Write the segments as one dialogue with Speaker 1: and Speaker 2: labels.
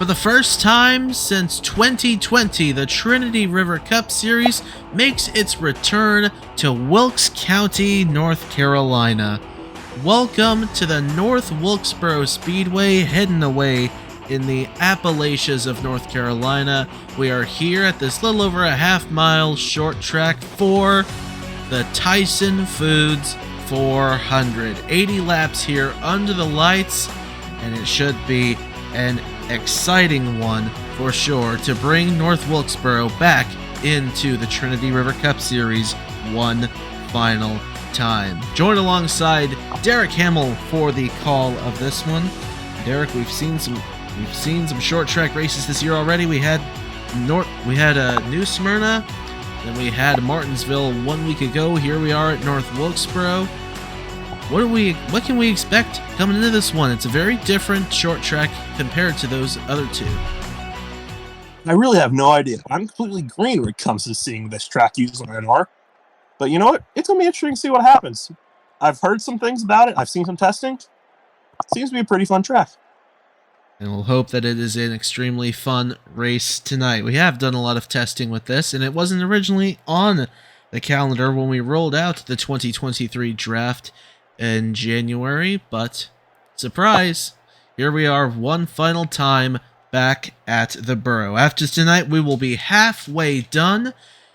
Speaker 1: For the first time since 2020, the Trinity River Cup Series makes its return to Wilkes County, North Carolina. Welcome to the North Wilkesboro Speedway, hidden away in the Appalachians of North Carolina. We are here at this little over a half-mile short track for the Tyson Foods 400. 80 laps here under the lights, and it should be an exciting one for sure to bring North Wilkesboro back into the Trinity River Cup Series one final time. Joined alongside Derek Hamill for the call of this one. Derek, we've seen some short track races this year already. We had New Smyrna, then we had Martinsville 1 week ago. Here we are at North Wilkesboro. What can we expect coming into this one? It's a very different short track compared to those other two.
Speaker 2: I really have no idea. I'm completely green when it comes to seeing this track used on NR. But you know what? It's going to be interesting to see what happens. I've heard some things about it. I've seen some testing. It seems to be a pretty fun track.
Speaker 1: And we'll hope that it is an extremely fun race tonight. We have done a lot of testing with this, and it wasn't originally on the calendar when we rolled out the 2023 draft in January, but surprise, here we are one final time back at the Borough. After tonight, we will be halfway done,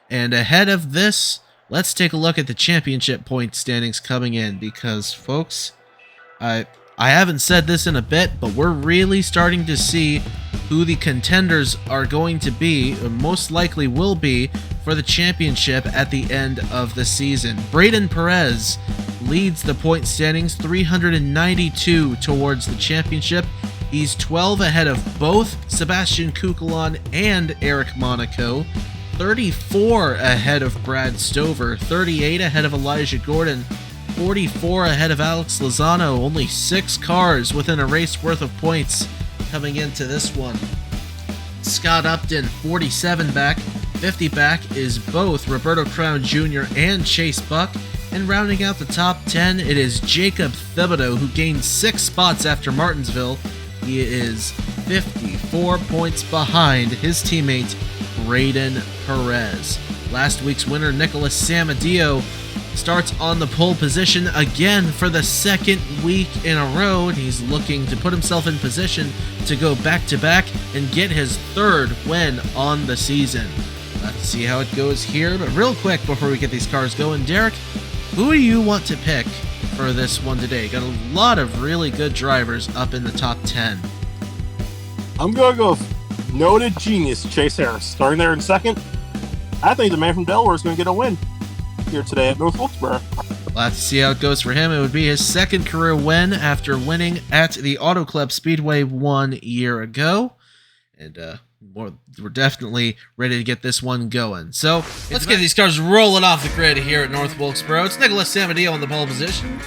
Speaker 1: and ahead of this, let's take a look at the championship point standings coming in, because folks, I haven't said this in a bit, but we're really starting to see who the contenders are going to be, or most likely will be, for the championship at the end of the season. Braden Perez leads the point standings, 392 towards the championship. He's 12 ahead of both Sebastian Kukulon and Eric Monaco, 34 ahead of Brad Stover, 38 ahead of Elijah Gordon, 44 ahead of Alex Lozano. Only 6 cars within a race worth of points coming into this one. Scott Upton, 47 back. 50 back is both Roberto Crown Jr. and Chase Buck. And rounding out the top 10, it is Jacob Thibodeau, who gained 6 spots after Martinsville. He is 54 points behind his teammate, Braden Perez. Last week's winner, Nicholas Samadio, starts on the pole position again for the second week in a row, and he's looking to put himself in position to go back-to-back and get his 3rd win on the season. Let's see how it goes here, but real quick before we get these cars going, Derek, who do you want to pick for this one today? Got a lot of really good drivers up in the top 10.
Speaker 2: I'm going to go with noted genius Chase Harris. Starting there in second, I think the man from Delaware is going to get a win here today at North Wilkesboro.
Speaker 1: We'll have to see how it goes for him. It would be his 2nd career win after winning at the Auto Club Speedway 1 year ago. And we're definitely ready to get this one going. So let's get these cars rolling off the grid here at North Wilkesboro. It's Nicholas Samadio on the pole position.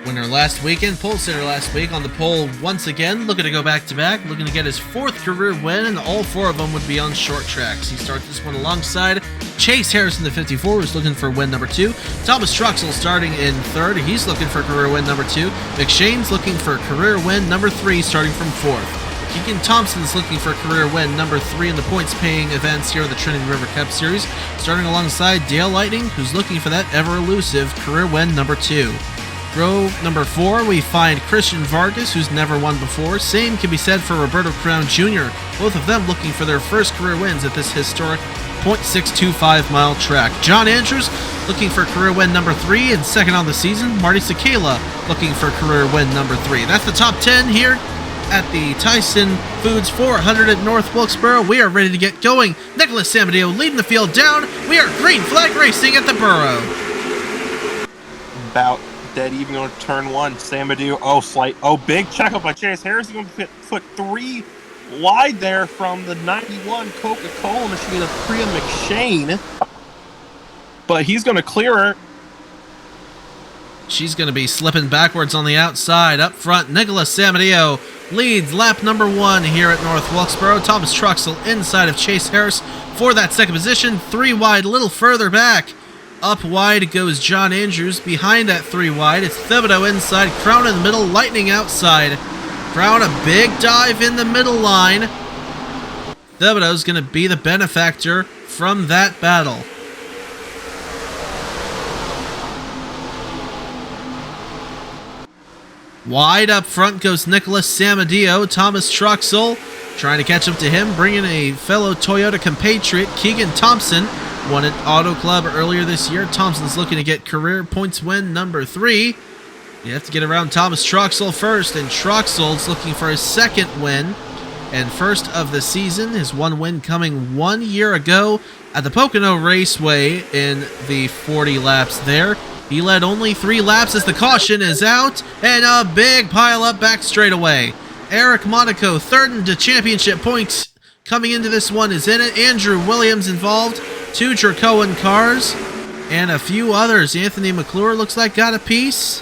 Speaker 1: Winner last weekend, pole sitter last week on the pole once again, looking to go back-to-back, looking to get his 4th career win, and all 4 of them would be on short tracks. He starts this one alongside Chase Harrison, the 54, who's looking for win number 2. Thomas Truxell starting in 3rd. He's looking for career win number 2. McShane's looking for career win number 3, starting from 4th. Keegan Thompson's looking for career win number 3 in the points-paying events here in the Trinity River Cup Series, starting alongside Dale Lightning, who's looking for that ever-elusive career win number 2. Row number 4, we find Christian Vargas, who's never won before. Same can be said for Roberto Crown Jr., both of them looking for their first career wins at this historic 0.625 mile track. John Andrews looking for career win number 3 and 2nd on the season. Marty Sakala looking for career win number 3. That's the top 10 here at the Tyson Foods 400 at North Wilkesboro. We are ready to get going. Nicholas Samadio leading the field down. We are green flag racing at the Borough.
Speaker 2: About dead even on turn 1. Samadio, big checkup by Chase Harris. He's going to put 3 wide there from the 91 Coca-Cola machine of Priya McShane. But he's going to clear her.
Speaker 1: She's going to be slipping backwards on the outside. Up front, Nicholas Samadio leads lap number 1 here at North Wilkesboro. Thomas Truxell inside of Chase Harris for that 2nd position. 3 wide, a little further back. Up wide goes John Andrews. Behind that 3 wide, it's Thibodeau inside, Crown in the middle, Lightning outside. Crown a big dive in the middle line. Thibodeau's going to be the benefactor from that battle. Wide up front goes Nicholas Samadio. Thomas Truxell trying to catch up to him, bringing a fellow Toyota compatriot, Keegan Thompson. Won at Auto Club earlier this year. Thompson's looking to get career points win number 3. You have to get around Thomas Truxell first, and Truxell's looking for his second win and first of the season. His one win coming 1 year ago at the Pocono Raceway in the 40 laps there. He led only 3 laps as the caution is out, and a big pile up back straightaway. Eric Monaco, third into championship points coming into this one, is in it. Andrew Williams involved, 2 Jerkowen cars, and a few others. Anthony McClure looks like got a piece.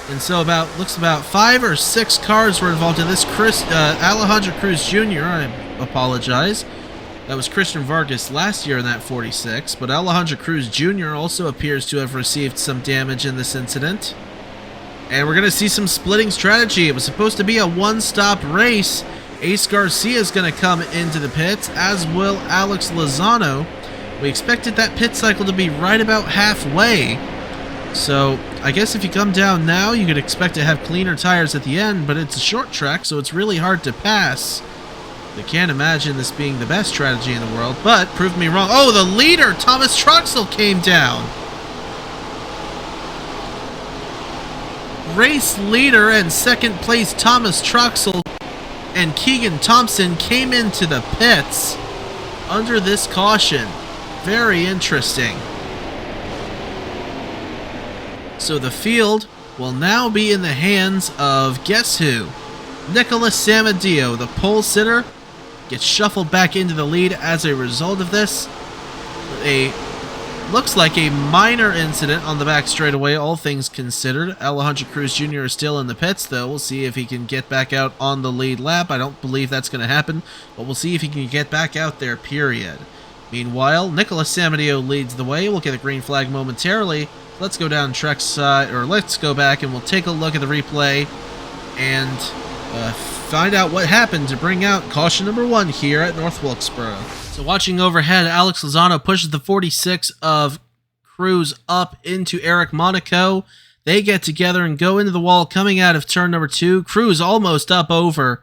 Speaker 1: And so looks about 5 or 6 cars were involved in this. Alejandro Cruz Jr., I apologize. That was Christian Vargas last year in that 46, but Alejandro Cruz Jr. also appears to have received some damage in this incident. And we're going to see some splitting strategy. It was supposed to be a one-stop race. Ace Garcia is going to come into the pits, as will Alex Lozano. We expected that pit cycle to be right about halfway. So I guess if you come down now, you could expect to have cleaner tires at the end, but it's a short track, so it's really hard to pass. I can't imagine this being the best strategy in the world, but prove me wrong. Oh, the leader, Thomas Truxell, came down. Race leader and second place Thomas Truxell and Keegan Thompson came into the pits under this caution. Very interesting. So the field will now be in the hands of, guess who? Nicholas Samadio, the pole sitter, gets shuffled back into the lead as a result of this. Looks like a minor incident on the back straightaway, all things considered. Alejandro Cruz Jr. is still in the pits, though. We'll see if he can get back out on the lead lap. I don't believe that's going to happen, but we'll see if he can get back out there, period. Meanwhile, Nicholas Samadio leads the way. We'll get a green flag momentarily. Let's go down track side, or let's go back and we'll take a look at the replay and find out what happened to bring out caution number 1 here at North Wilkesboro. So watching overhead, Alex Lozano pushes the 46 of Cruz up into Eric Monaco. They get together and go into the wall coming out of turn number 2. Cruz almost up over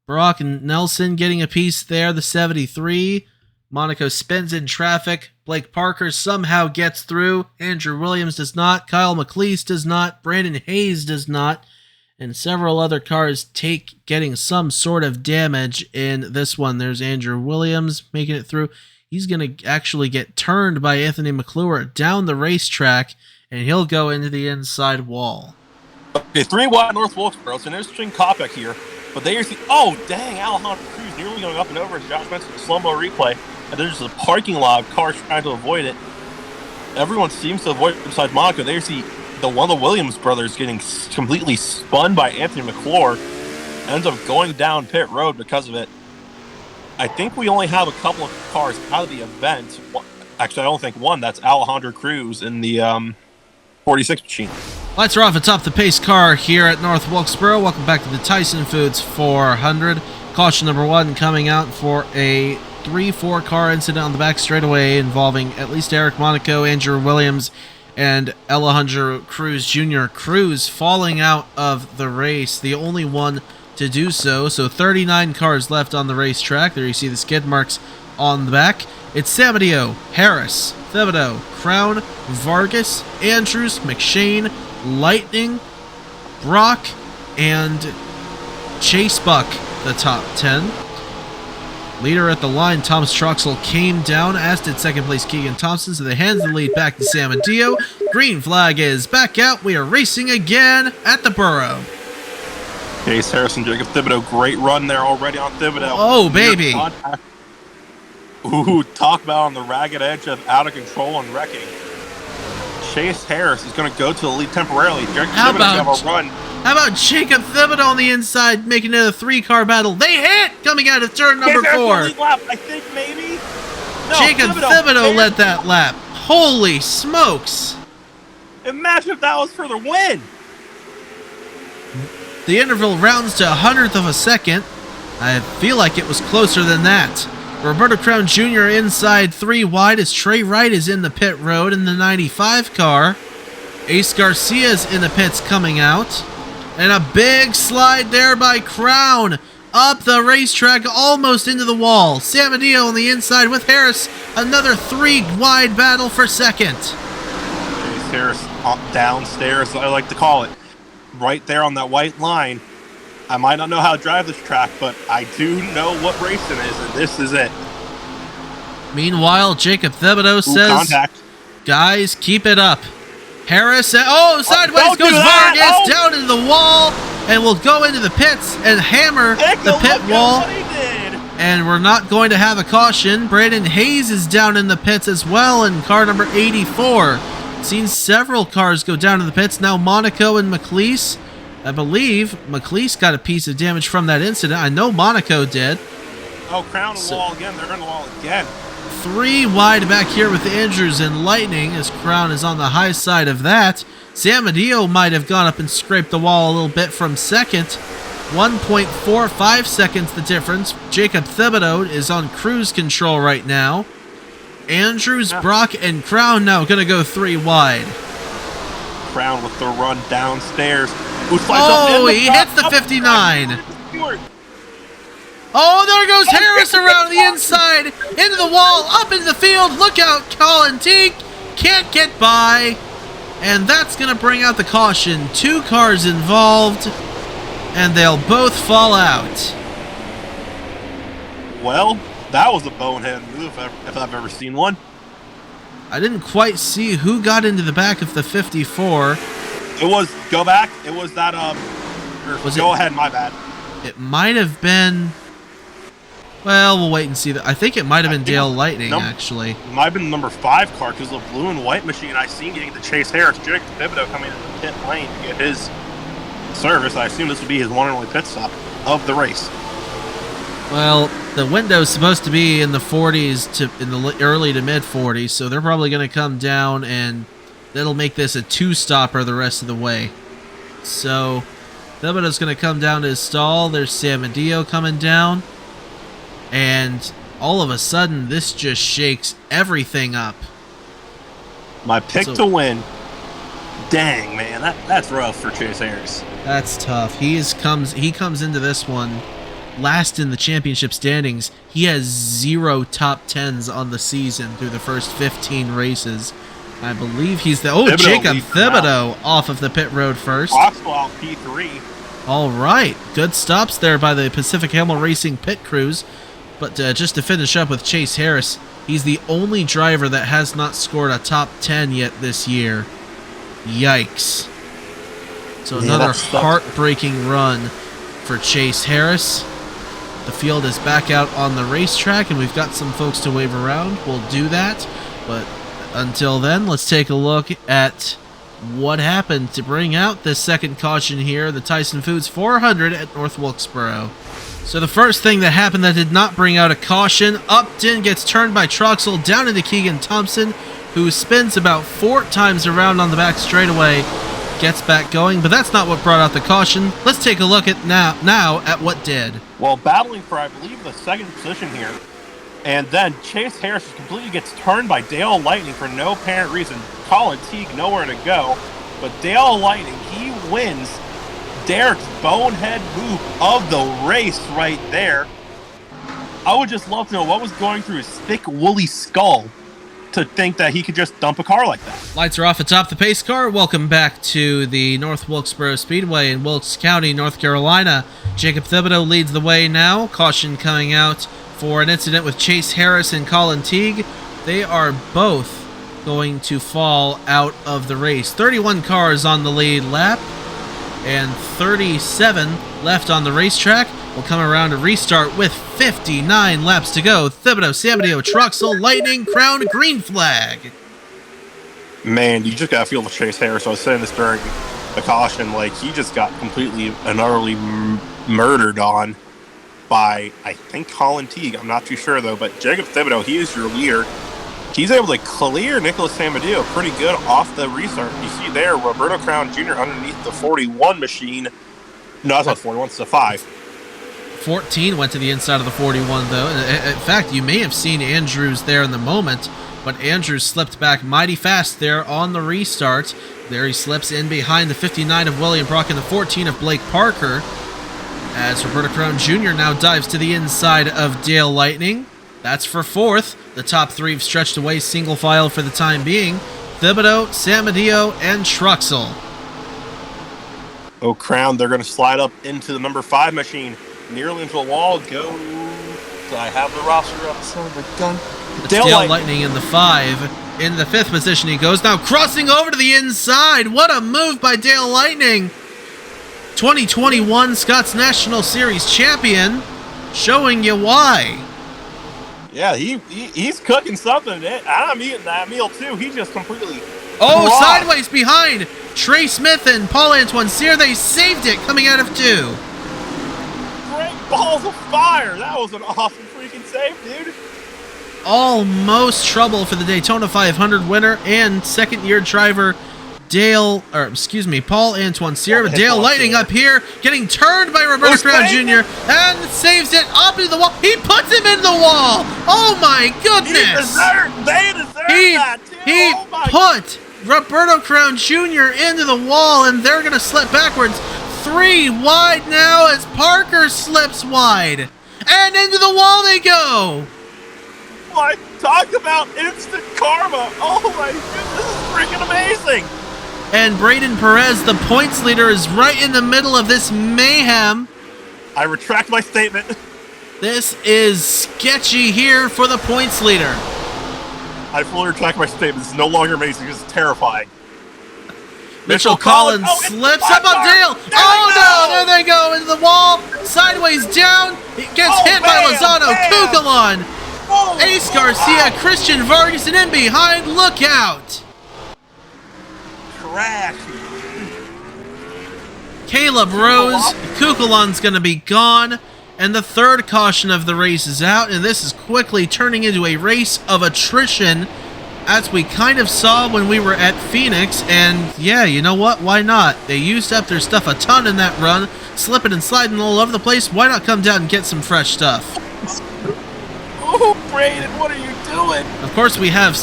Speaker 1: Brock and Nelson, getting a piece there, the 73. Monaco spins in traffic. Blake Parker somehow gets through. Andrew Williams does not. Kyle McLeese does not. Brandon Hayes does not. And several other cars getting some sort of damage in this one. There's Andrew Williams making it through. He's going to actually get turned by Anthony McClure down the racetrack, and he'll go into the inside wall.
Speaker 2: Okay, 3 wide North Wilkesboro. It's an interesting topic here. But there's the, oh, dang, Alejandro Cruz nearly going up and over, as Josh mentioned, the slow-mo replay. And there's a parking lot of cars trying to avoid it. Everyone seems to avoid it besides Monaco. There's the one of the Williams brothers getting completely spun by Anthony McClure. Ends up going down pit road because of it. I think we only have a couple of cars out of the event. Actually, I don't think one. That's Alejandro Cruz in the 46 machine.
Speaker 1: Lights are off atop the pace car here at North Wilkesboro. Welcome back to the Tyson Foods 400. Caution number 1 coming out for a 3-4 car incident on the back straightaway involving at least Eric Monaco, Andrew Williams, and Alejandro Cruz Jr. Cruz falling out of the race, the only one to do so. So 39 cars left on the racetrack. There you see the skid marks on the back. It's Samadio, Harris, Thibodeau, Crown, Vargas, Andrews, McShane, Lightning, Brock, and Chase Buck, the top 10. Leader at the line, Thomas Truxell, came down, as did second place Keegan Thompson, so they hand the lead back to Samadio. Green flag is back out. We are racing again at the Burrow.
Speaker 2: Case Harrison, Jacob Thibodeau, great run there already on Thibodeau.
Speaker 1: Oh, baby.
Speaker 2: Ooh, talk about on the ragged edge of out of control and wrecking. Chase Harris is going to go to the lead temporarily.
Speaker 1: How about Jacob Thibodeau on the inside making it a 3-car battle? They hit coming out of turn number 4.
Speaker 2: Lap, I think maybe. No,
Speaker 1: Jacob Thibodeau led that lap. Holy smokes.
Speaker 2: Imagine if that was for the win.
Speaker 1: The interval rounds to 100th of a second. I feel like it was closer than that. Roberto Crown Jr. inside 3 wide as Trey Wright is in the pit road in the 95 car. Ace Garcia's in the pits coming out. And a big slide there by Crown. Up the racetrack, almost into the wall. San Mateo on the inside with Harris. Another 3 wide battle for second.
Speaker 2: Chase Harris downstairs, I like to call it. Right there on that white line. I might not know how to drive this track, but I do know what racing is, and this is it.
Speaker 1: Meanwhile, Jacob Thibodeau says,
Speaker 2: contact.
Speaker 1: Guys, keep it up. Harris, sideways goes Vargas down into the wall, and will go into the pits and hammer the pit wall. And we're not going to have a caution. Brandon Hayes is down in the pits as well in car number 84. Seen several cars go down in the pits. Now Monaco and McLeese. I believe McLeese got a piece of damage from that incident. I know Monaco did.
Speaker 2: Oh, Crown on the wall again. They're on the wall again.
Speaker 1: 3 wide back here with Andrews and Lightning as Crown is on the high side of that. San Mateo might have gone up and scraped the wall a little bit from second. 1.45 seconds the difference. Jacob Thibodeau is on cruise control right now. Andrews, Brock, and Crown now going to go 3 wide.
Speaker 2: Crown with the run downstairs.
Speaker 1: He hits the 59. Oh, there goes Harris around the inside, into the wall, up into the field. Look out, Colin Teague can't get by. And that's going to bring out the caution. 2 cars involved, and they'll both fall out.
Speaker 2: Well, that was a bonehead move if I've ever seen one.
Speaker 1: I didn't quite see who got into the back of the 54.
Speaker 2: It was, go back, it was that, go ahead, my bad.
Speaker 1: It might have been, well, we'll wait and see. I think it might have been Dale Lightning, actually. It
Speaker 2: might have been the number 5 car, because the blue and white machine I seen getting the Chase Harris, Jacob Thibodeau coming into the pit lane to get his service. I assume this would be his one and only pit stop of the race.
Speaker 1: Well, the window's supposed to be in the 40s in the early to mid 40s, so they're probably going to come down, and that'll make this a 2-stopper the rest of the way. So Thibodeau's going to come down to his stall. There's San Mateo coming down, and all of a sudden this just shakes everything up.
Speaker 2: My pick to win. Dang, man, that's rough for Chase Harris.
Speaker 1: That's tough. He comes into this one last in the championship standings. He has 0 top 10s on the season through the first 15 races. I believe he's the Jacob Thibodeau off of the pit road first.
Speaker 2: Oxwell P3.
Speaker 1: All right, good stops there by the Pacific Hamel Racing pit crews. But just to finish up with Chase Harris, he's the only driver that has not scored a top 10 yet this year. Yikes. So another heartbreaking run for Chase Harris. The field is back out on the racetrack, and we've got some folks to wave around. We'll do that, but until then, let's take a look at what happened to bring out this second caution here, the Tyson Foods 400 at North Wilkesboro. So the first thing that happened that did not bring out a caution, Upton gets turned by Troxel down into Keegan Thompson, who spins about 4 times around on the back straightaway, gets back going, but that's not what brought out the caution. Let's take a look at now at what did.
Speaker 2: Well, battling for, I believe, the second position here, and then Chase Harris completely gets turned by Dale Lightning for no apparent reason. Colin Teague nowhere to go, but Dale Lightning, he wins Derek's bonehead move of the race right there. I would just love to know what was going through his thick, woolly skull to think that he could just dump a car like that.
Speaker 1: Lights are off atop the pace car. Welcome back to the North Wilkesboro Speedway in Wilkes County, North Carolina. Jacob Thibodeau leads the way now. Caution coming out for an incident with Chase Harris and Colin Teague. They are both going to fall out of the race. 31 cars on the lead lap and 37 left on the racetrack. We'll come around to restart with 59 laps to go. Thibodeau, San Mateo, Troxel, Lightning, Crown, green flag.
Speaker 2: Man, you just got to feel the Chase Harris. I was saying this during the caution. Like, he just got completely and utterly murdered on by, I think, Colin Teague. I'm not too sure, though. But Jacob Thibodeau, he is your leader. He's able to clear Nicholas San Mateo pretty good off the restart. You see there, Roberto Crown Jr. underneath the 41 machine. No, that's not 41. It's a 5.
Speaker 1: 14 went to the inside of the 41, though. In fact, you may have seen Andrews there in the moment, but Andrews slipped back mighty fast there on the restart. There he slips in behind the 59 of William Brock and the 14 of Blake Parker, as Roberto Crown Jr. now dives to the inside of Dale Lightning. That's for 4th. The top 3 have stretched away single file for the time being. Thibodeau, Samadillo, and Truxell.
Speaker 2: Oh, Crown, they're going to slide up into the number 5 machine. Nearly into the wall. Go. I have the roster up. Son of a gun.
Speaker 1: It's Dale Lightning in the 5. In the 5th position he goes. Now crossing over to the inside. What a move by Dale Lightning. 2021 Scott's National Series champion. Showing you why.
Speaker 2: Yeah, he's cooking something. I'm eating that meal too. He just completely...
Speaker 1: sideways behind Trey Smith and Paul-Antoine Cyr. They saved it coming out of 2.
Speaker 2: Great balls of fire. That was an awesome freaking save, dude.
Speaker 1: Almost trouble for the Daytona 500 winner and second-year driver Paul-Antoine Cyr. Dale Lightning up here, getting turned by Roberto Crown Jr. and saves it up into the wall. He puts him in the wall. Oh my goodness!
Speaker 2: They deserve that too.
Speaker 1: He put Roberto Crown Jr. into the wall, and they're going to slip backwards. 3 wide now as Parker slips wide, and into the wall they go.
Speaker 2: What? Talk about instant karma. Oh my goodness, this is freaking amazing.
Speaker 1: And Braden Perez, the points leader, is right in the middle of this mayhem.
Speaker 2: I retract my statement.
Speaker 1: This is sketchy here for the points leader.
Speaker 2: I fully retract my statement. This is no longer amazing. This is terrifying.
Speaker 1: Mitchell Collins slips up on Dale. Oh no, there they go into the wall. Sideways down. It gets hit by Lozano. Kukulon. Ace Garcia, Christian Vargas, and in behind, look out. Caleb Rose, Kukulon's going to be gone, and the 3rd caution of the race is out, and this is quickly turning into a race of attrition, as we kind of saw when we were at Phoenix, and yeah, you know what, why not? They used up their stuff a ton in that run, slipping and sliding all over the place. Why not come down and get some fresh stuff?
Speaker 2: Oh, Braden, what are you doing?
Speaker 1: Of course, we have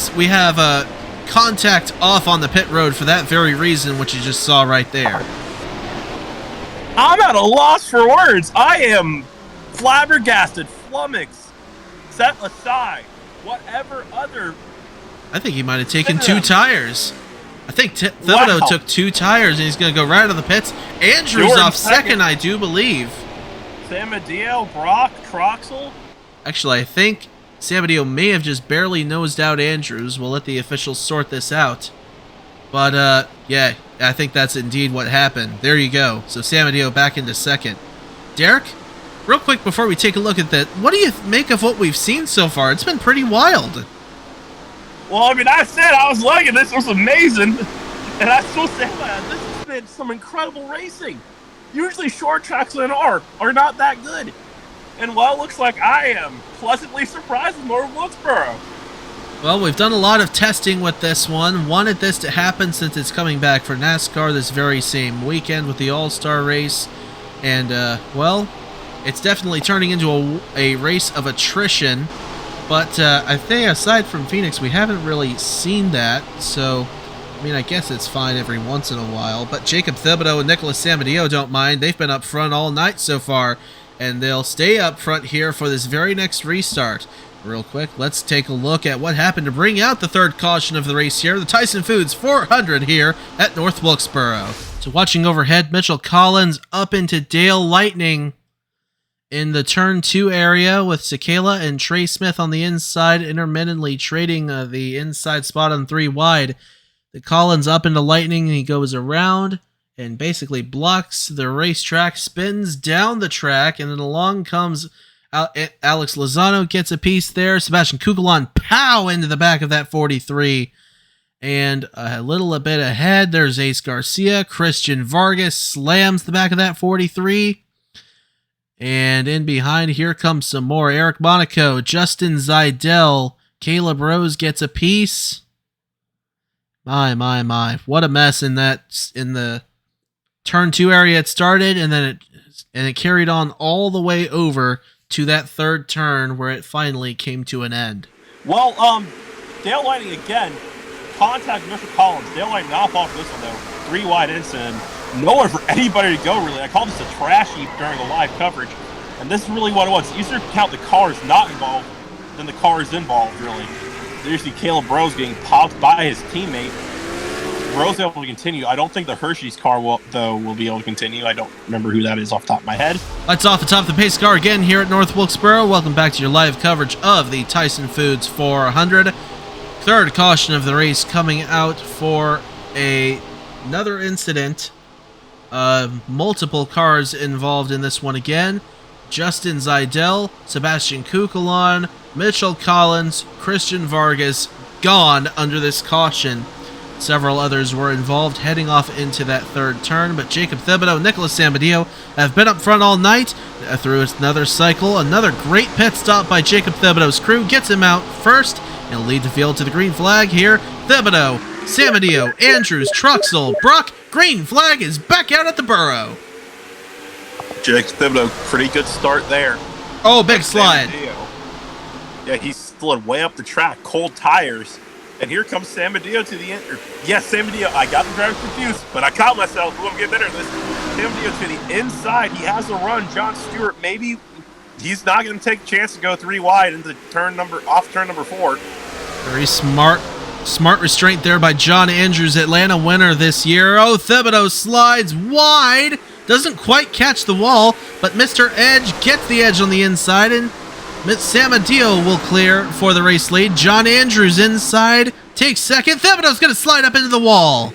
Speaker 1: contact off on the pit road for that very reason, which you just saw right there.
Speaker 2: I'm at a loss for words. I am flabbergasted, flummoxed, set aside, whatever other...
Speaker 1: I think he might have taken 2 tires. I think Thibodeau took 2 tires, and he's going to go right out of the pits. Andrews off second, I do believe.
Speaker 2: Samadillo, Brock, Troxell.
Speaker 1: Actually, I think Samadillo may have just barely nosed out Andrews. We'll let the officials sort this out. But, yeah, I think that's indeed what happened. There you go. So Samadillo back into second. Derek, real quick before we take a look at that, what do you make of what we've seen so far? It's been pretty wild.
Speaker 2: Well, I mean, I said I was liking this. It was amazing. And I still say, man, this has been some incredible racing. Usually short tracks in NR are not that good. And while it looks like I am pleasantly surprised with North Wilkesboro.
Speaker 1: Well, we've done a lot of testing with this one. Wanted this to happen since it's coming back for NASCAR this very same weekend with the All-Star race. And, well, it's definitely turning into a race of attrition. But I think aside from Phoenix, we haven't really seen that. So, I mean, I guess it's fine every once in a while. But Jacob Thibodeau and Nicholas Samadillo don't mind. They've been up front all night so far. And they'll stay up front here for this very next restart. Real quick, let's take a look at what happened to bring out the 3rd caution of the race here. The Tyson Foods 400 here at North Wilkesboro. So watching overhead, Mitchell Collins up into Dale Lightning in the turn 2 area with Sakala and Trey Smith on the inside, intermittently trading the inside spot on 3 wide. The Collins up into Lightning, and he goes around and basically blocks the racetrack, spins down the track, and then along comes Alex Lozano, gets a piece there. Sebastian Kukulon, pow, into the back of that 43. And a little bit ahead, there's Ace Garcia. Christian Vargas slams the back of that 43. And in behind, here comes some more. Eric Monaco, Justin Zidell, Caleb Rose gets a piece. My. What a mess in the turn 2 area it started, and then and it carried on all the way over to that third turn where it finally came to an end.
Speaker 2: Well, tail lighting again. Contact Mr. Collins. Tail lighting off this one, though. 3 wide incident. Nowhere for anybody to go, really. I called this a trash heap during the live coverage. And this is really what it was. It's easier to count the cars not involved than the cars involved, really. There's Caleb Rose getting popped by his teammate. Rose able to continue. I don't think the Hershey's car will be able to continue. I don't remember who that is off the top of my head.
Speaker 1: Lights off atop the pace car again here at North Wilkesboro. Welcome back to your live coverage of the Tyson Foods 400. Third caution of the race coming out for another incident. Multiple cars involved in this one again. Justin Zeidel, Sebastian Kukulon, Mitchell Collins, Christian Vargas gone under this caution. Several others were involved heading off into that third turn, but Jacob Thibodeau and Nicholas Sampadio have been up front all night. Through another cycle, another great pit stop by Jacob Thibodeau's crew gets him out first and lead the field to the green flag here. Thibodeau, Sampadio, Andrews, Truxell, Brock, green flag is back out at the Burrow.
Speaker 2: Jacob Thibodeau, pretty good start there.
Speaker 1: Oh, big slide.
Speaker 2: Yeah, he slid way up the track, cold tires. And here comes Sampadio to the end. Yes, Sampadio, I got the driver confused, but I caught myself. We'll get better at this. Sampadio to the inside. He has a run. John Stewart, maybe he's not going to take a chance to go 3 wide into turn number 4.
Speaker 1: Very smart restraint there by John Andrews, Atlanta winner this year. Oh, Thibodeau slides wide. Doesn't quite catch the wall, but Mr. Edge gets the edge on the inside, and Sampadio will clear for the race lead. John Andrews inside, takes second. Thibodeau's going to slide up into the wall.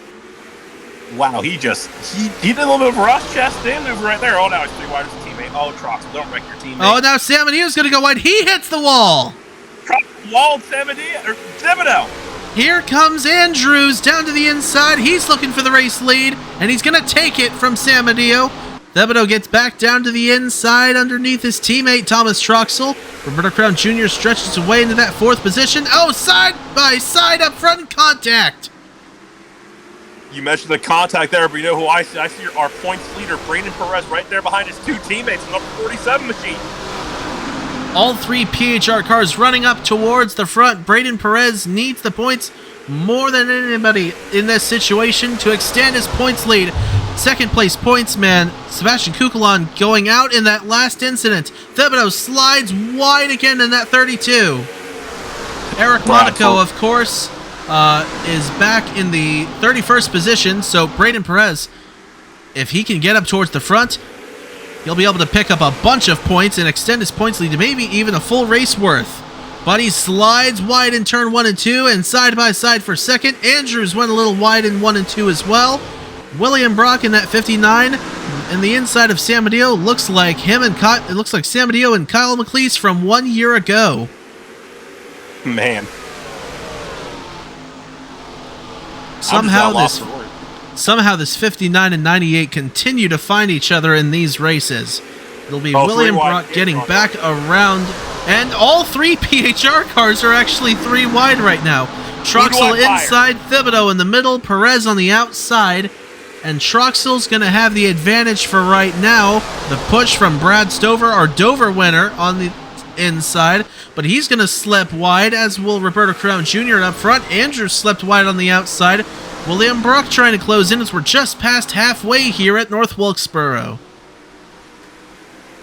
Speaker 2: Wow, he did a little bit of a rush chest in move right there. Oh, now he's 3 wide as a teammate. Oh, Troxel, don't wreck your teammate.
Speaker 1: Oh, now Sampadia's going to go wide. He hits the wall.
Speaker 2: Troxel walled Thibodeau.
Speaker 1: Here comes Andrews down to the inside. He's looking for the race lead, and he's going to take it from Sampadio. Thibodeau gets back down to the inside underneath his teammate, Thomas Troxell. Roberto Crown Jr. stretches away into that 4th position. Oh, side by side up front contact.
Speaker 2: You mentioned the contact there, but you know who I see? I see our points leader, Brandon Perez, right there behind his 2 teammates in the number 47 machine.
Speaker 1: All 3 PHR cars running up towards the front. Braden Perez needs the points more than anybody in this situation to extend his points lead. Second place points man Sebastian Kukulon going out in that last incident. Thibodeau slides wide again in that 32. Eric Monaco, of course, is back in the 31st position. So Braden Perez, if he can get up towards the front, he'll be able to pick up a bunch of points and extend his points lead to maybe even a full race worth. But he slides wide in turn 1 and 2 and side by side for second. Andrews went a little wide in 1 and 2 as well. William Brock in that 59, and the inside of Sampadio looks like it looks like Sampadio and Kyle McLeese from 1 year ago.
Speaker 2: Man.
Speaker 1: Somehow this 59 and 98 continue to find each other in these races. It'll be William Brock getting back around, and all 3 PHR cars are actually 3 wide right now. Troxell inside, Thibodeau in the middle, Perez on the outside, and Troxell's going to have the advantage for right now. The push from Brad Stover, our Dover winner, on the inside, but he's going to slip wide, as will Roberto Crown Jr. up front. Andrews slipped wide on the outside. William Brock trying to close in as we're just past halfway here at North Wilkesboro.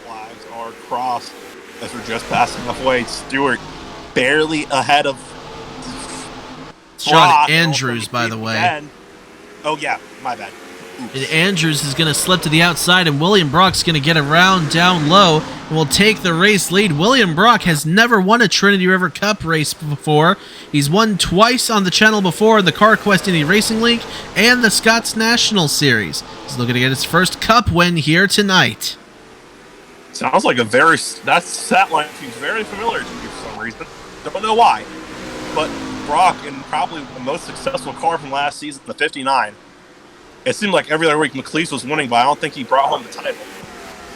Speaker 2: Flags are crossed as we're just passing halfway. Stewart barely ahead of
Speaker 1: John Andrews, by the way.
Speaker 2: Oh, yeah, my bad.
Speaker 1: And Andrews is going to slip to the outside, and William Brock's going to get around down low and will take the race lead. William Brock has never won a Trinity River Cup race before. He's won twice on the channel before in the CarQuest Indy Racing League and the Scots National Series. He's looking to get his first Cup win here tonight.
Speaker 2: Sounds like that stat line seems very familiar to me for some reason. Don't know why. But Brock, and probably the most successful car from last season, the 59. It seemed like every other week McLeese was winning, but I don't think he brought home the title.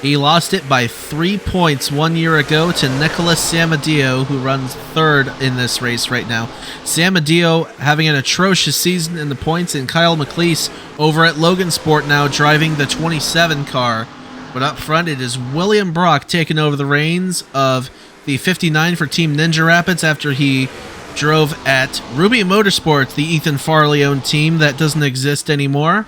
Speaker 1: He lost it by 3 points 1 year ago to Nicholas Sampadio, who runs 3rd in this race right now. Sampadio having an atrocious season in the points, and Kyle McLeese over at Logan Sport now driving the 27 car. But up front, it is William Brock taking over the reins of the 59 for Team Ninja Rapids after he drove at Ruby Motorsports, the Ethan Farley-owned team that doesn't exist anymore.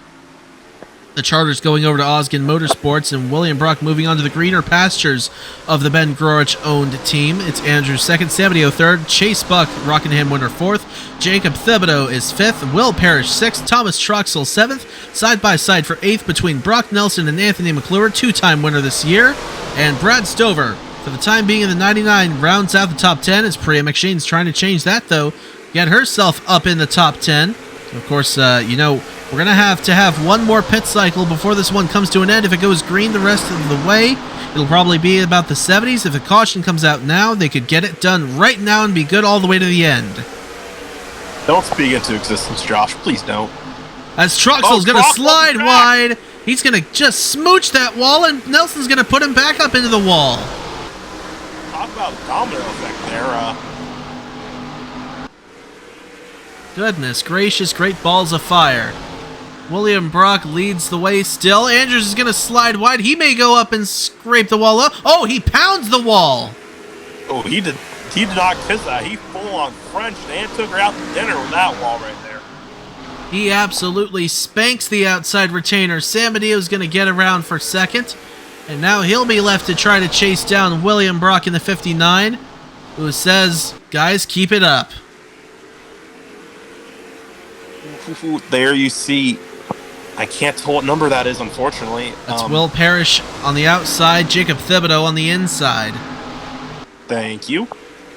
Speaker 1: The charter's going over to Osgen Motorsports, and William Brock moving on to the greener pastures of the Ben Grorich-owned team. It's Andrew second, Sabadio third, Chase Buck, Rockingham winner fourth, Jacob Thibodeau is fifth, Will Parrish sixth, Thomas Troxel seventh, side by side for eighth between Brock Nelson and Anthony McClure, two-time winner this year, and Brad Stover, for the time being in the 99, rounds out the top 10 as Priya McShane's trying to change that, though, get herself up in the top 10. Of course, you know, we're going to have one more pit cycle before this one comes to an end. If it goes green the rest of the way, it'll probably be about the 70s. If a caution comes out now, they could get it done right now and be good all the way to the end.
Speaker 2: Don't speak into existence, Josh. Please don't.
Speaker 1: As Troxel's going to slide wide, he's going to just smooch that wall, and Nelson's going to put him back up into the wall.
Speaker 2: Talk about domino effect there.
Speaker 1: Goodness gracious, great balls of fire. William Brock leads the way still. Andrews is going to slide wide. He may go up and scrape the wall up. Oh, he pounds the wall.
Speaker 2: Oh, he did not kiss that. He full-on Frenched and took her out to dinner with that wall right there.
Speaker 1: He absolutely spanks the outside retainer. Samadio's going to get around for second. And now he'll be left to try to chase down William Brock in the 59, who says, guys, keep it up.
Speaker 2: There you see, I can't tell what number that is, unfortunately.
Speaker 1: That's Will Parrish on the outside, Jacob Thibodeau on the inside.
Speaker 2: Thank you.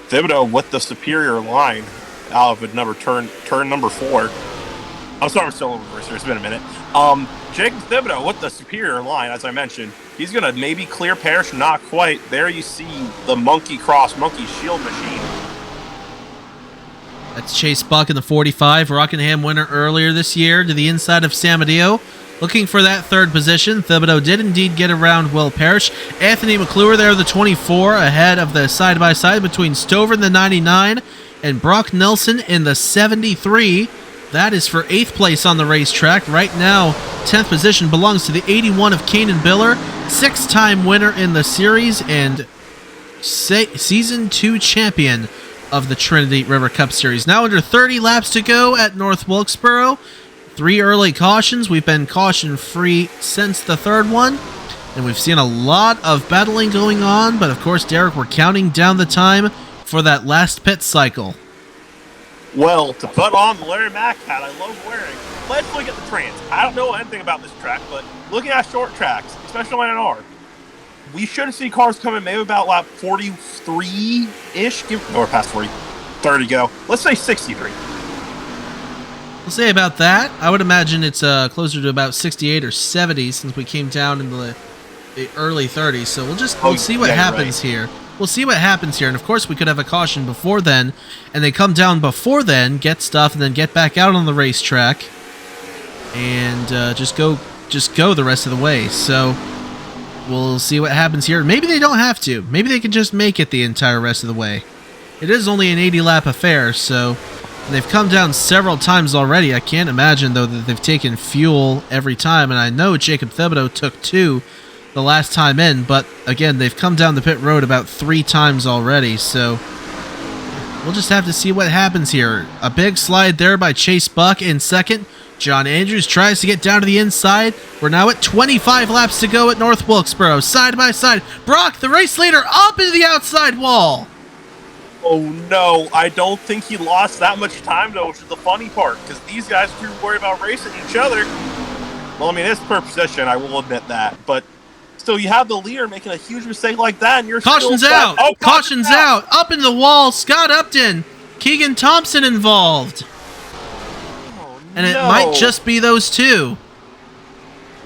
Speaker 2: Thibodeau with the superior line out of turn number 4. I'm sorry, I'm still over first here. It's been a minute. Jacob Thibodeau with the superior line, as I mentioned. He's going to maybe clear Parrish, not quite. There you see the monkey shield machine.
Speaker 1: That's Chase Buck in the 45, Rockingham winner earlier this year, to the inside of Samadeo. Looking for that third position. Thibodeau did indeed get around Will Parrish. Anthony McClure there, the 24, ahead of the side-by-side between Stover in the 99 and Brock Nelson in the 73. That is for 8th place on the racetrack. Right now, 10th position belongs to the 81 of Kanan Biller, 6-time winner in the series and Season 2 champion of the Trinity River Cup Series. Now under 30 laps to go at North Wilkesboro. 3 early cautions. We've been caution-free since the third one. And we've seen a lot of battling going on. But of course, Derek, we're counting down the time for that last pit cycle.
Speaker 2: Well, to put on the Larry Mack hat I love wearing, let's look at the trans. I don't know anything about this track, but looking at short tracks, especially on NR, we should see cars coming maybe about lap 43-ish, or past 40. 30 go. Let's say 63.
Speaker 1: We'll say about that. I would imagine it's closer to about 68 or 70 since we came down into the early 30s. So we'll see what happens here. We'll see what happens here. And of course, we could have a caution before then, and they come down before then, get stuff, and then get back out on the racetrack, and just go the rest of the way. So we'll see what happens here. Maybe they don't have to. Maybe they can just make it the entire rest of the way. It is only an 80-lap affair, so they've come down several times already. I can't imagine, though, that they've taken fuel every time, and I know Jacob Thibodeau took 2 the last time in, but again, they've come down the pit road about 3 times already, so we'll just have to see what happens here. A big slide there by Chase Buck in second. John Andrews tries to get down to the inside. We're now at 25 laps to go at North Wilkesboro. Side by side. Brock, the race leader, up into the outside wall.
Speaker 2: Oh no, I don't think he lost that much time though, which is the funny part, because these guys are too worried about racing each other. Well, I mean, it's per position, I will admit that, but still, you have the leader making a huge mistake like that, and you're
Speaker 1: Caution's
Speaker 2: still
Speaker 1: out.
Speaker 2: Oh,
Speaker 1: Caution's out. Up into the wall. Scott Upton. Keegan Thompson involved.
Speaker 2: Oh,
Speaker 1: And it might just be those two.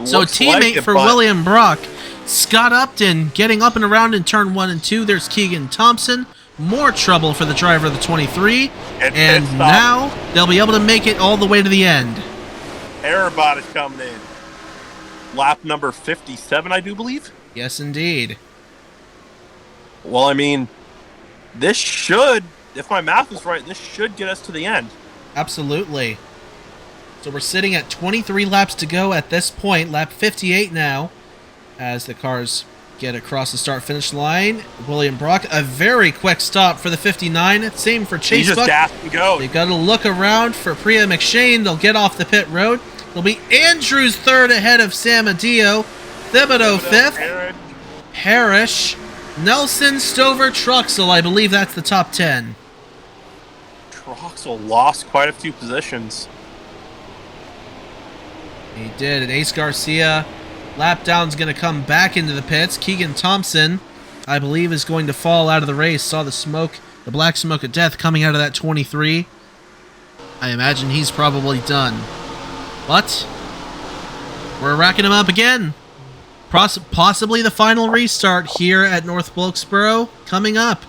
Speaker 1: So a teammate
Speaker 2: like
Speaker 1: for William Brock. Scott Upton getting up and around in turn 1 and 2. There's Keegan Thompson. More trouble for the driver of the 23. And now they'll be able to make it all the way to the end.
Speaker 2: Everybody's coming in. Lap number 57, I do believe.
Speaker 1: Yes, indeed.
Speaker 2: Well, I mean, this should, if my math is right, this should get us to the end.
Speaker 1: Absolutely. So we're sitting at 23 laps to go at this point. Lap 58 now. as the cars get across the start-finish line. William Brock, a very quick stop for the 59. Same for Chase
Speaker 2: He just
Speaker 1: Buck.
Speaker 2: dash and go.
Speaker 1: They got to look around for Priya McShane. They'll get off the pit road. It'll be Andrews third ahead of Samadillo. Thibodeau fifth. Parrish. Nelson, Stover, Truxell. I believe that's the top 10.
Speaker 2: Truxell lost quite a few positions.
Speaker 1: He did. And Ace Garcia, lap down's going to come back into the pits. Keegan Thompson, I believe, is going to fall out of the race. Saw the smoke, the black smoke of death coming out of that 23. I imagine he's probably done. But we're racking him up again. Possibly the final restart here at North Wilkesboro coming up.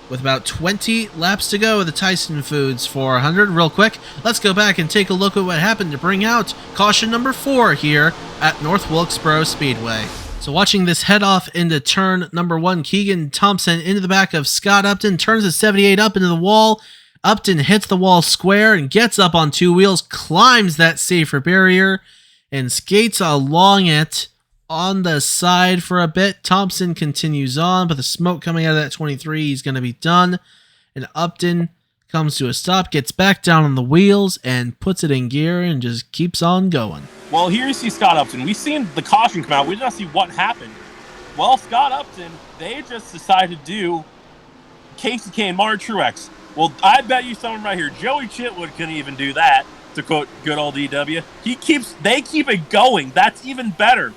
Speaker 1: With about 20 laps to go of the Tyson Foods 400. Real quick, let's go back and take a look at what happened to bring out caution number 4 here at North Wilkesboro Speedway. So watching this head off into turn number 1, Keegan Thompson into the back of Scott Upton, turns the 78 up into the wall. Upton hits the wall square and gets up on 2 wheels, climbs that safer barrier, and skates along it on the side for a bit. Thompson continues on, but the smoke coming out of that 23, he's going to be done. And Upton comes to a stop, gets back down on the wheels, and puts it in gear and just keeps on going.
Speaker 2: Well, here you see Scott Upton. We've seen the caution come out. We did not see what happened. Well, Scott Upton, they just decided to do Casey Kane, Martin Truex. Well, I bet you someone right here, Joey Chitwood couldn't even do that, to quote good old EW. They keep it going. That's even better.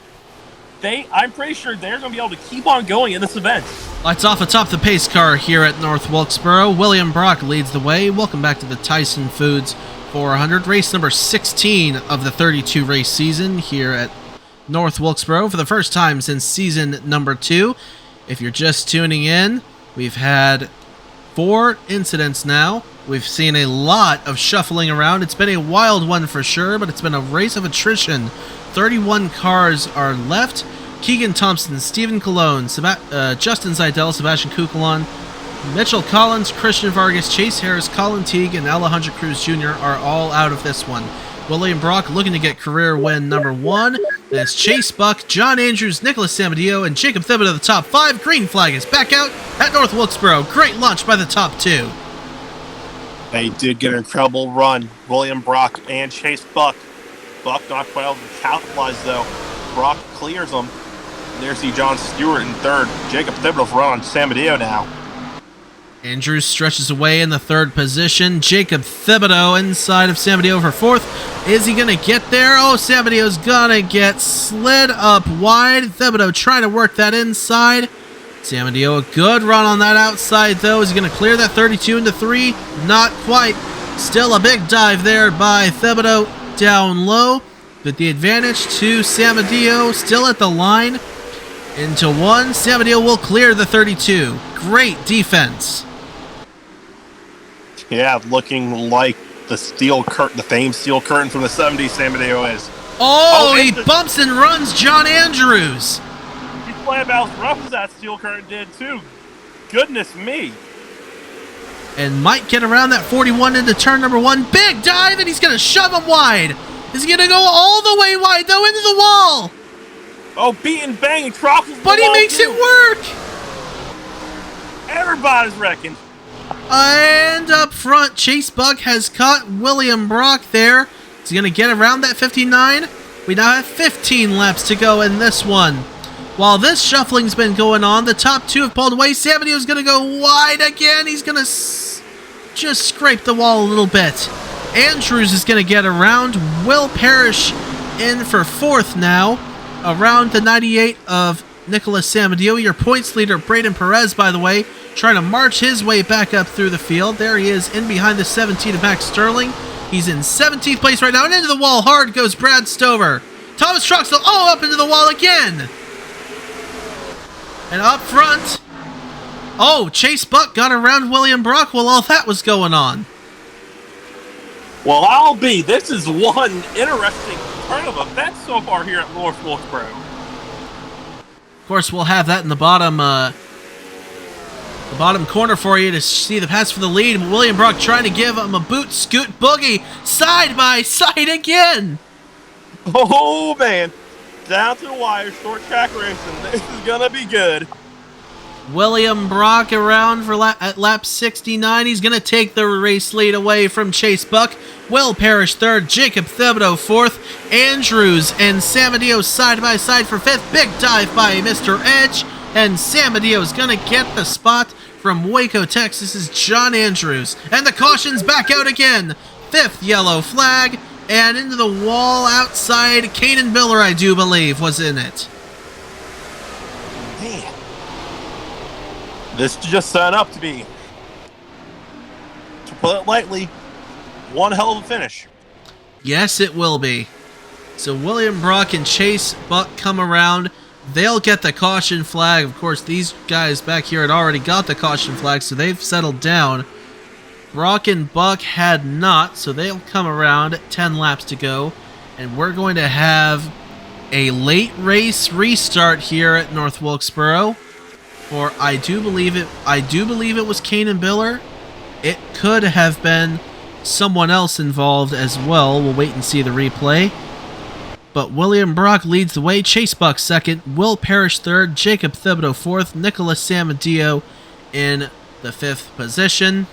Speaker 2: I'm pretty sure they're going to be able to keep on going in this event.
Speaker 1: Lights off atop the pace car here at North Wilkesboro. William Brock leads the way. Welcome back to the Tyson Foods 400. Race number 16 of the 32 race season here at North Wilkesboro for the first time since season number 2. If you're just tuning in, we've had 4 incidents now. We've seen a lot of shuffling around. It's been a wild one for sure, but it's been a race of attrition. 31 cars are left. Keegan Thompson, Stephen Colon, Justin Seidel, Sebastian Kukulon, Mitchell Collins, Christian Vargas, Chase Harris, Colin Teague, and Alejandro Cruz Jr. are all out of this one. William Brock looking to get career win number 1. That's Chase Buck, John Andrews, Nicholas Samadillo, and Jacob Thibodeau, the top 5. Green flag is back out at North Wilkesboro. Great launch by the top 2.
Speaker 2: They did get an incredible run. William Brock and Chase Buck. Buck not quite able to capitalize, though. Brock clears them. And there's John Stewart in third. Jacob Thibodeau for run on Samadillo now.
Speaker 1: Andrews stretches away in the 3rd position. Jacob Thibodeau inside of Samadillo for 4th. Is he going to get there? Oh, Samadillo's going to get slid up wide. Thibodeau trying to work that inside. Samadillo, a good run on that outside, though. Is he going to clear that 32 into 3? Not quite. Still a big dive there by Thibodeau down low. But the advantage to Samadillo still at the line. Into 1. Samadillo will clear the 32. Great defense.
Speaker 2: Yeah, looking like the steel curtain, the famed steel curtain from the 70s, Samadillo is.
Speaker 1: Oh, he bumps and runs John Andrews.
Speaker 2: He's playing about as rough as that steel curtain did, too. Goodness me.
Speaker 1: And might get around that 41 into turn number 1. Big dive, and he's going to shove him wide. Is he going to go all the way wide, though, into the wall?
Speaker 2: Oh, beat and bang and Crockles.
Speaker 1: But he makes it work.
Speaker 2: Everybody's wrecking.
Speaker 1: And up front, Chase Buck has caught William Brock there. Is he going to get around that 59? We now have 15 laps to go in this one. While this shuffling's been going on, the top 2 have pulled away. Samadillo's going to go wide again. He's going to just scrape the wall a little bit. Andrews is going to get around. Will Parrish in for 4th now. Around the 98 of Nicholas Samadillo. Your points leader, Braden Perez, by the way, trying to march his way back up through the field. There he is in behind the 17 of Max Sterling. He's in 17th place right now. And into the wall hard goes Brad Stover. Thomas Truxell, up into the wall again. And up front, Chase Buck got around William Brock while all that was going on.
Speaker 2: Well, this is one interesting turn of events so far here at North Wilkesboro.
Speaker 1: Of course, we'll have that in the bottom corner for you to see the pass for the lead. William Brock trying to give him a boot scoot boogie side by side again.
Speaker 2: Oh, man. down to the wire, short track racing. This is gonna be good.
Speaker 1: William Brock around for at lap 69. He's going to take the race lead away from Chase Buck. Will Parrish third, Jacob Thibodeau fourth, Andrews and Samadeo side by side for fifth. Big dive by Mr. Edge, and Samadeo's going to get the spot from Waco, Texas's John Andrews. And the caution's back out again. Fifth yellow flag, and into the wall outside. Kanan Miller, I do believe, was in it.
Speaker 2: Man. This just set up to be, to put it lightly, one hell of a finish.
Speaker 1: Yes, it will be. So William Brock and Chase Buck come around. They'll get the caution flag. Of course, these guys back here had already got the caution flag, so they've settled down. Brock and Buck had not, so they'll come around. 10 laps to go. And we're going to have a late race restart here at North Wilkesboro. Or I do believe it was Kanan Miller. It could have been someone else involved as well. We'll wait and see the replay. But William Brock leads the way. Chase Buck second. Will Parrish third. Jacob Thibodeau fourth. Nicholas Samadeo in the fifth position.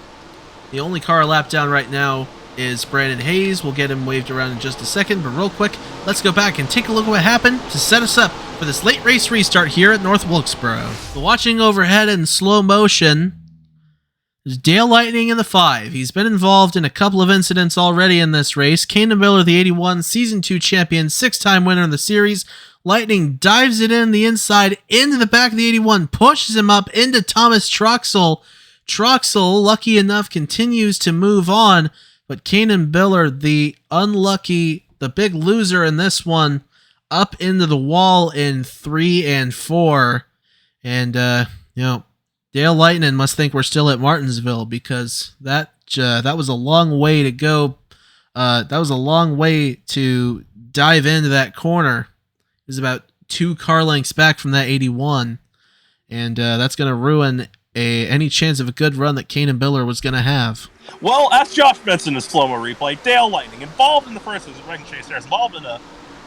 Speaker 1: The only car a lap down right now is Brandon Hayes. We'll get him waved around in just a second. But real quick, let's go back and take a look at what happened to set us up for this late race restart here at North Wilkesboro. So watching overhead in slow motion is Dale Lightning in the 5. He's been involved in a couple of incidents already in this race. Kanan Miller, the 81, Season 2 champion, 6-time winner in the series. Lightning dives it in the inside into the back of the 81, pushes him up into Thomas Troxel. Troxel, lucky enough, continues to move on, but Kanan Miller, the big loser in this one, up into the wall in 3 and 4. And, Dale Lightning must think we're still at Martinsville, because that was a long way to go. That was a long way to dive into that corner. It was about 2 car lengths back from that 81. And that's going to ruin any chance of a good run that Kanan Miller was going to have.
Speaker 2: Well, as Josh mentioned in the slow-mo replay, Dale Lightning, involved in the first incident, Reagan Chase Harris, involved in a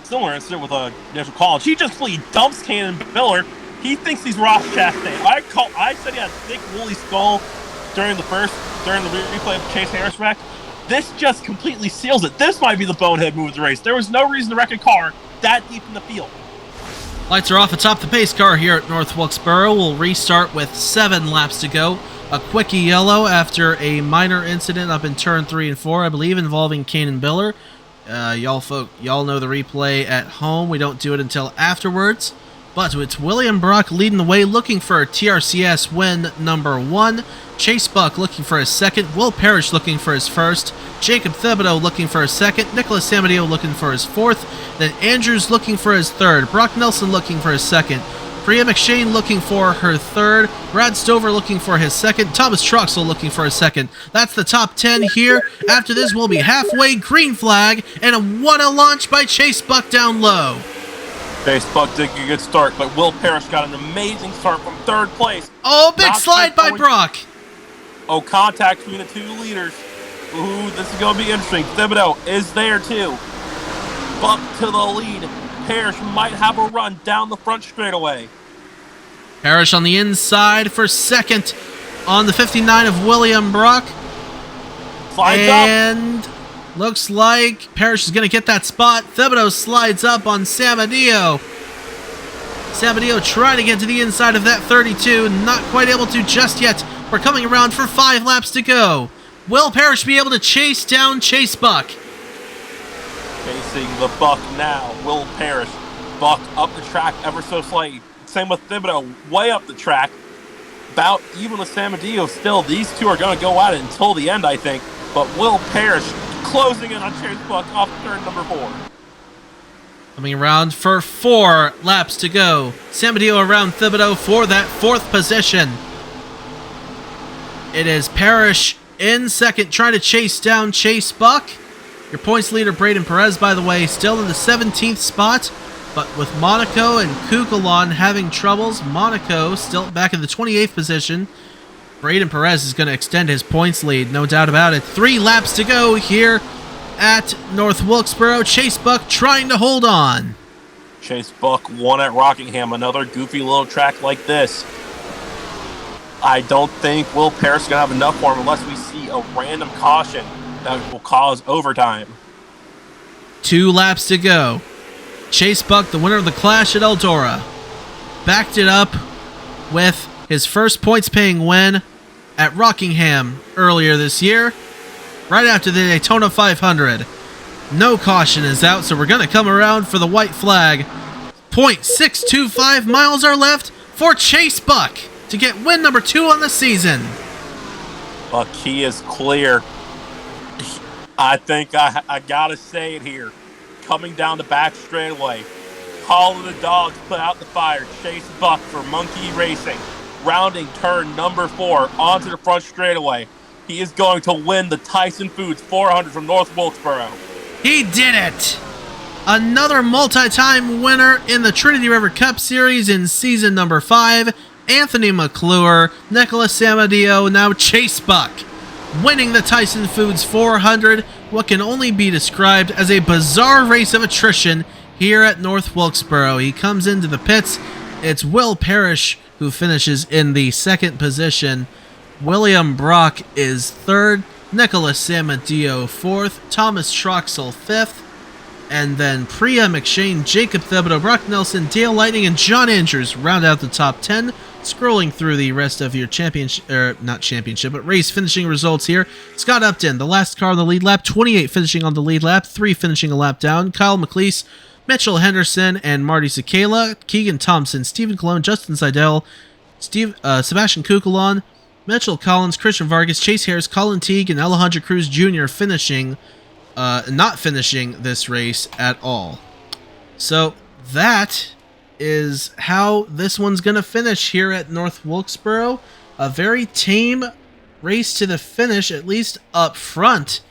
Speaker 2: similar incident with a National College. He just completely dumps Kanan Miller. He thinks he's Ross Chastain. I said he had a thick, woolly skull during the replay of the Chase Harris wreck. This just completely seals it. This might be the bonehead move of the race. There was no reason to wreck a car that deep in the field.
Speaker 1: Lights are off atop the pace car here at North Wilkesboro. We'll restart with 7 laps to go. A quickie yellow after a minor incident up in turn 3 and 4, I believe, involving Kanan Miller. Y'all know the replay at home. We don't do it until afterwards. But it's William Brock leading the way, looking for a TRCS win number 1. Chase Buck looking for his second. Will Parrish looking for his first. Jacob Thibodeau looking for his second. Nicholas Samadeo looking for his fourth. Then Andrews looking for his third. Brock Nelson looking for his second. Priya McShane looking for her third. Brad Stover looking for his second. Thomas Troxel looking for his second. That's the top 10 here. After this, we'll be halfway. Green flag. And a launch by Chase Buck down low.
Speaker 2: Chase Buck did get a good start, but Will Parrish got an amazing start from 3rd place.
Speaker 1: Oh, big slide by Brock.
Speaker 2: Oh, contact between the 2 leaders. Ooh, this is going to be interesting. Thibodeau is there too. Buck to the lead. Parrish might have a run down the front straightaway.
Speaker 1: Parrish on the inside for second on the 59 of William Brock.
Speaker 2: Slides
Speaker 1: and up. Looks like Parrish is going to get that spot. Thibodeau slides up on Samadeo. Samadeo trying to get to the inside of that 32. Not quite able to just yet. We're coming around for 5 laps to go. Will Parrish be able to chase down Chase Buck?
Speaker 2: Facing the Buck now. Will Parrish. Buck up the track ever so slightly. Same with Thibodeau. Way up the track. About even with Samadeo still. These 2 are going to go at it until the end, I think. But Will Parrish closing in on Chase Buck off turn number 4.
Speaker 1: Coming around for 4 laps to go. Samadeo around Thibodeau for that 4th position. It is Parrish in second, trying to chase down Chase Buck. Your points leader, Braden Perez, by the way, still in the 17th spot. But with Monaco and Kukulon having troubles, Monaco still back in the 28th position. Braden Perez is going to extend his points lead, no doubt about it. 3 laps to go here at North Wilkesboro. Chase Buck trying to hold on.
Speaker 2: Chase Buck won at Rockingham, another goofy little track like this. I don't think Will Parrish is going to have enough for him unless we see a random caution that will cause overtime.
Speaker 1: 2 laps to go. Chase Buck, the winner of the Clash at Eldora, backed it up with his first points-paying win at Rockingham earlier this year, right after the Daytona 500. No caution is out, so we're going to come around for the white flag. 0.625 miles are left for Chase Buck to get win number 2 on the season.
Speaker 2: Buck, he is clear. I think I got to say it here. Coming down the back straightaway, calling the dogs, put out the fire. Chase Buck for Monkey Racing. Rounding turn number 4 onto the front straightaway. He is going to win the Tyson Foods 400 from North Wilkesboro.
Speaker 1: He did it! Another multi-time winner in the Trinity River Cup Series in season number 5. Anthony McClure, Nicholas Samadio, now Chase Buck, winning the Tyson Foods 400, what can only be described as a bizarre race of attrition here at North Wilkesboro. He comes into the pits. It's Will Parrish who finishes in the 2nd position. William Brock is 3rd. Nicholas Samadio 4th. Thomas Troxel 5th. And then Priya McShane, Jacob Thibodeau, Brock Nelson, Dale Lightning, and John Andrews round out the top 10. Scrolling through the rest of your race finishing results here. Scott Upton, the last car on the lead lap, 28 finishing on the lead lap, 3 finishing a lap down. Kyle McLeese, Mitchell Henderson, and Marty Sakala, Keegan Thompson, Stephen Cologne, Justin Seidel, Sebastian Kukulon, Mitchell Collins, Christian Vargas, Chase Harris, Colin Teague, and Alejandro Cruz Jr. not finishing this race at all. So that is how this one's going to finish here at North Wilkesboro. A very tame race to the finish, at least up front,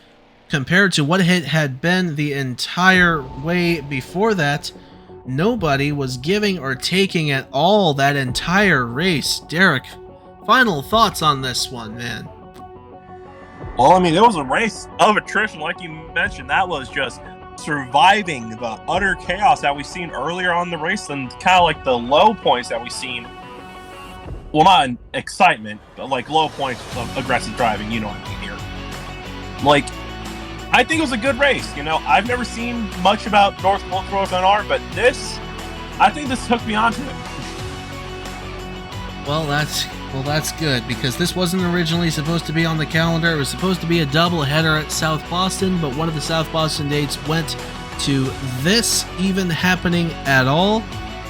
Speaker 1: compared to what it had been the entire way before that. Nobody was giving or taking at all that entire race. Derek, final thoughts on this one, man?
Speaker 2: Well, I mean, it was a race of attrition, like you mentioned. That was just surviving the utter chaos that we've seen earlier on the race and kind of like the low points that we've seen. Well, not in excitement, but like low points of aggressive driving, you know what I mean here. Like, I think it was a good race. You know, I've never seen much about North Wilkesboro's NR, but I think this took me onto it.
Speaker 1: Well, that's good, because this wasn't originally supposed to be on the calendar. It was supposed to be a doubleheader at South Boston, but one of the South Boston dates went to this even happening at all,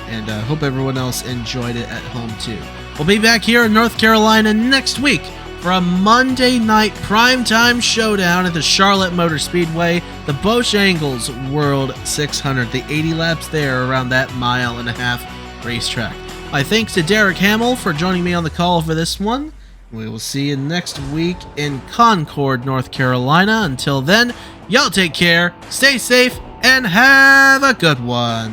Speaker 1: and I hope everyone else enjoyed it at home too. We'll be back here in North Carolina next week for a Monday night primetime showdown at the Charlotte Motor Speedway, the Bojangles World 600, the 80 laps there around that mile-and-a-half racetrack. My thanks to Derek Hamill for joining me on the call for this one. We will see you next week in Concord, North Carolina. Until then, y'all take care, stay safe, and have a good one.